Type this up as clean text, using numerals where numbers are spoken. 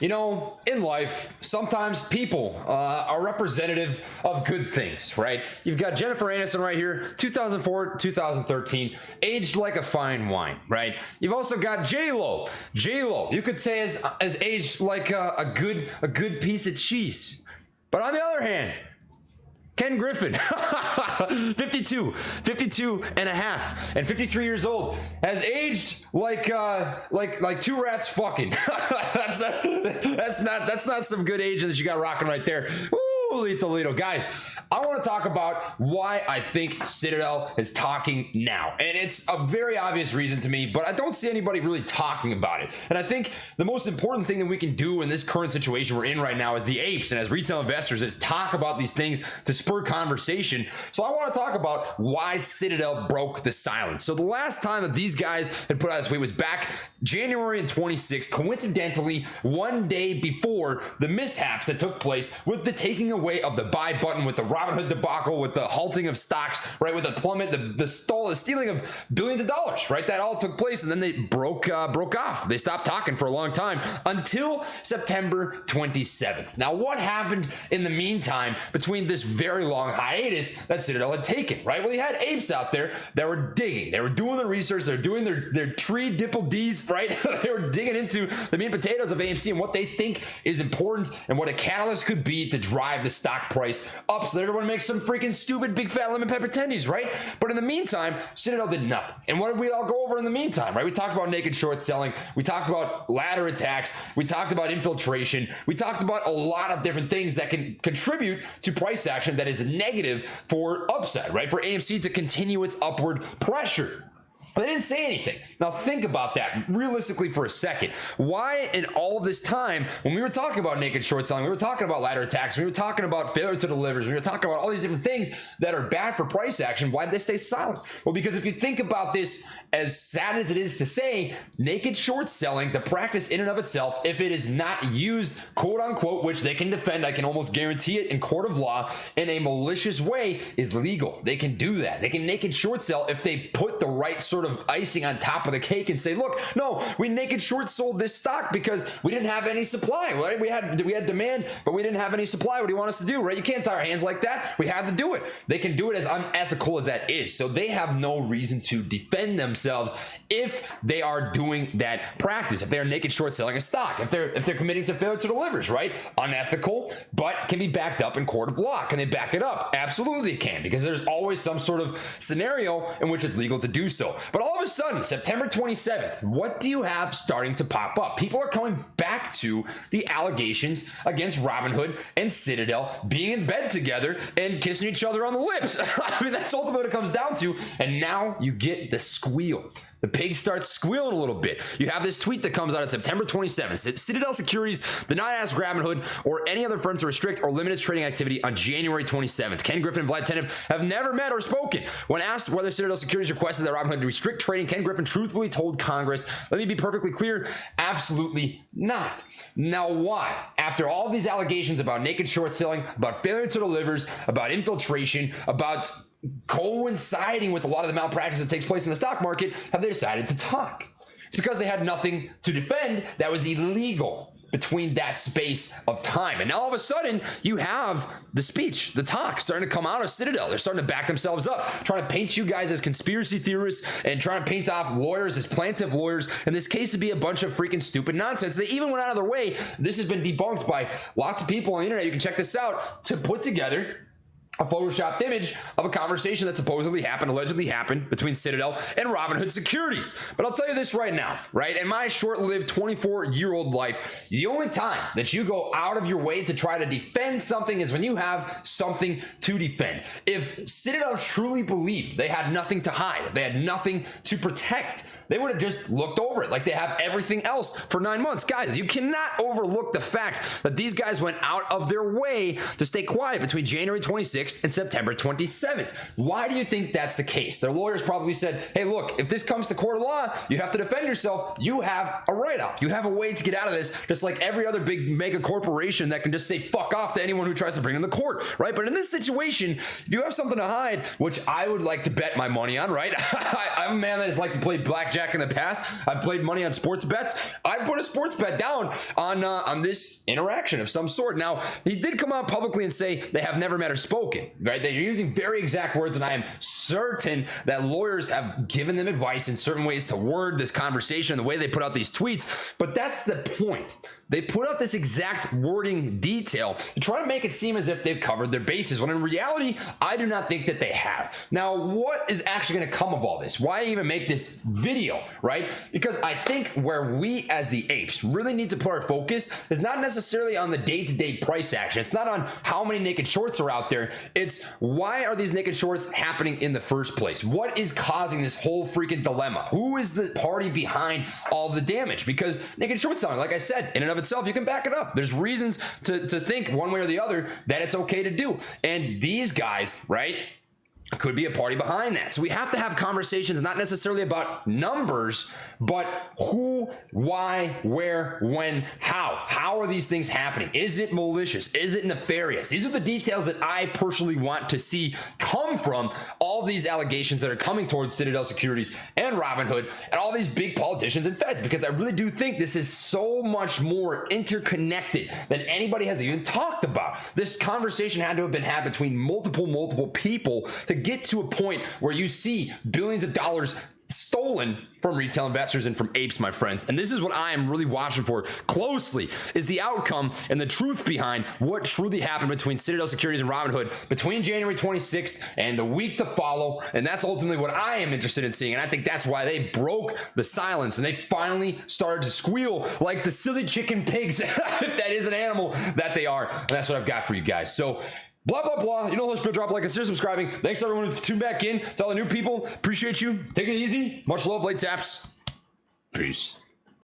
You know, in life, sometimes people are representative of good things, right? You've got Jennifer Aniston right here, 2004, 2013, aged like a fine wine, right? You've also got J-Lo. J-Lo, you could say as aged like a good piece of cheese. But on the other hand, Ken Griffin, 52 and a half, and 53 years old, has aged like two rats fucking. that's not some good aging that you got rocking right there. Woo, Toledo. Guys, I want to talk about why I think Citadel is talking now. And it's a very obvious reason to me, but I don't see anybody really talking about it. And I think the most important thing that we can do in this current situation we're in right now as the apes and as retail investors is talk about these things to spur conversation. So I want to talk about why Citadel broke the silence. So the last time that these guys had put out this tweet was back January 26th, coincidentally, one day before the mishaps that took place with the taking away of the buy button, with the Robinhood debacle, with the halting of stocks, right, with the plummet, the stealing of billions of dollars, right? That all took place, and then they broke off. They stopped talking for a long time until September 27th. Now, what happened in the meantime between this very long hiatus that Citadel had taken, right? Well, you had apes out there that were digging. They were doing the research. They're doing their tree dipple D's, right? They were digging into the meat and potatoes of AMC and what they think is important and what a catalyst could be to drive the stock price up so that everyone makes some freaking stupid big fat lemon pepper tendies, right? But in the meantime, Citadel did nothing. And what did we all go over in the meantime, right? We talked about naked short selling. We talked about ladder attacks. We talked about infiltration. We talked about a lot of different things that can contribute to price action that is negative for upside, right? For AMC to continue its upward pressure. They didn't say anything. Now think about that realistically for a second. Why in all of this time, when we were talking about naked short selling, we were talking about ladder attacks, we were talking about failure to deliver, we were talking about all these different things that are bad for price action, why did they stay silent? Well, because if you think about this, as sad as it is to say, naked short selling, the practice in and of itself, if it is not used, quote unquote, which they can defend, I can almost guarantee it in court of law, in a malicious way, is legal. They can do that. They can naked short sell if they put the right sort of icing on top of the cake and say, look, no, we naked short sold this stock because we didn't have any supply, right? We had demand, but we didn't have any supply. What do you want us to do, right? You can't tie our hands like that. We had to do it. They can do it as unethical as that is. So they have no reason to defend themselves if they are doing that practice, if they're naked short selling a stock, if they're committing to failure to delivers, right? Unethical, but can be backed up in court of law. Can they back it up? Absolutely it can, because there's always some sort of scenario in which it's legal to do so. But all of a sudden, September 27th, what do you have starting to pop up? People are coming back to the allegations against Robinhood and Citadel being in bed together and kissing each other on the lips. I mean, that's ultimately what it comes down to. And now you get the squeal. The pig starts squealing a little bit. You have this tweet that comes out on September 27th. Citadel Securities did not ask Robinhood or any other firm to restrict or limit its trading activity on January 27th. Ken Griffin and Vlad Tenev have never met or spoken. When asked whether Citadel Securities requested that Robinhood restrict trading, Ken Griffin truthfully told Congress, let me be perfectly clear, absolutely not. Now why? After all these allegations about naked short selling, about failure to delivers, about infiltration, about coinciding with a lot of the malpractice that takes place in the stock market, have they decided to talk? It's because they had nothing to defend that was illegal between that space of time. And now all of a sudden, you have the speech, the talk starting to come out of Citadel. They're starting to back themselves up, trying to paint you guys as conspiracy theorists and trying to paint off lawyers as plaintiff lawyers. In this case, to be a bunch of freaking stupid nonsense. They even went out of their way. This has been debunked by lots of people on the internet. You can check this out, to put together a photoshopped image of a conversation that supposedly allegedly happened between Citadel and Robinhood Securities. But I'll tell you this right now, right? In my short-lived 24-year-old life, the only time that you go out of your way to try to defend something is when you have something to defend. If Citadel truly believed they had nothing to hide, they had nothing to protect, they would have just looked over it like they have everything else for 9 months. Guys, you cannot overlook the fact that these guys went out of their way to stay quiet between January 26th and September 27th. Why do you think that's the case? Their lawyers probably said, hey, look, if this comes to court of law, you have to defend yourself. You have a write-off. You have a way to get out of this, just like every other big mega corporation that can just say fuck off to anyone who tries to bring them to court, right? But in this situation, if you have something to hide, which I would like to bet my money on, right? I'm a man that has liked to play blackjack blackjack in the past. I've played money on sports bets. I put a sports bet down on this interaction of some sort. Now, he did come out publicly and say they have never met or spoken, right? They're using very exact words, and I am certain that lawyers have given them advice in certain ways to word this conversation, the way they put out these tweets. But that's the point. They put out this exact wording detail to try to make it seem as if they've covered their bases, when in reality, I do not think that they have. Now, what is actually going to come of all this? Why even make this video, right? Because I think where we as the apes really need to put our focus is not necessarily on the day-to-day price action. It's not on how many naked shorts are out there. It's why are these naked shorts happening in the first place? What is causing this whole freaking dilemma? Who is the party behind all the damage? Because naked short selling, like I said, in and of itself, you can back it up. There's reasons to think one way or the other that it's okay to do. And these guys, right, could be a party behind that. So we have to have conversations not necessarily about numbers, but who, why, where, when, how. How are these things happening? Is it malicious? Is it nefarious? These are the details that I personally want to see come from all these allegations that are coming towards Citadel Securities and Robinhood and all these big politicians and feds, because I really do think this is so much more interconnected than anybody has even talked about. This conversation had to have been had between multiple people to get to a point where you see billions of dollars stolen from retail investors and from apes, my friends. And this is what I am really watching for closely, is the outcome and the truth behind what truly happened between Citadel Securities and Robinhood between January 26th and the week to follow. And that's ultimately what I am interested in seeing. And I think that's why they broke the silence and they finally started to squeal like the silly chicken pigs, if that is an animal that they are. And that's what I've got for you guys. So blah, blah, blah. You know, let's drop a like, consider subscribing. Thanks everyone who tuned back in. To all the new people, appreciate you. Take it easy. Much love, late taps. Peace.